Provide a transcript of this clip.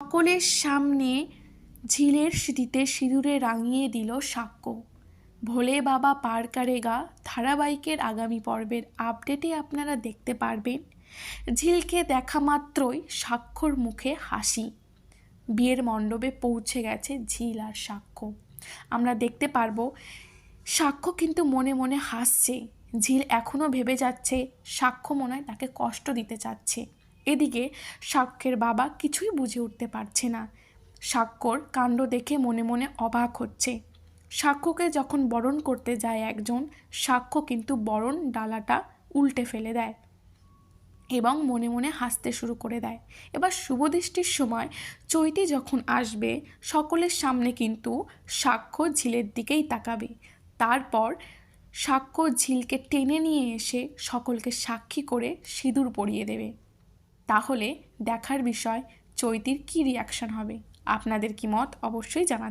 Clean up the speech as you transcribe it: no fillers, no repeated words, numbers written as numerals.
সকলের সামনে ঝিলের স্মৃতিতে সিঁদুরে রাঙিয়ে দিল সাক্ষ্য। ভোলে বাবা পার করেগা ধারাবাহিকের আগামী পর্বের আপডেটে আপনারা দেখতে পারবেন ঝিলকে দেখা মাত্রই সাক্ষ্যর মুখে হাসি। বিয়ের মণ্ডপে পৌঁছে গেছে ঝিল আর সাক্ষ্য। আমরা দেখতে পারবো সাক্ষ্য কিন্তু মনে মনে হাসছে। ঝিল এখনও ভেবে যাচ্ছে সাক্ষ্য মনে হয় তাকে কষ্ট দিতে চাচ্ছে। এদিকে সাক্ষ্যের বাবা কিছুই বুঝে উঠতে পারছে না। সাক্ষ্যর কাণ্ড দেখে মনে মনে অবাক হচ্ছে। সাক্ষ্যকে যখন বরণ করতে যায় একজন, সাক্ষ্য কিন্তু বরণ ডালাটা উল্টে ফেলে দেয় এবং মনে মনে হাসতে শুরু করে দেয়। এবার শুভদৃষ্টির সময় চৈতি যখন আসবে, সকলের সামনে কিন্তু সাক্ষ্য ঝিলের দিকেই তাকাবে। তারপর সাক্ষ্য ঝিলকে টেনে নিয়ে এসে সকলকে সাক্ষী করে সিঁদুর পরিয়ে দেবে। তাহলে দেখার বিষয় চৈতির কী রিয়াকশন হবে। আপনাদের কি মত অবশ্যই জানান।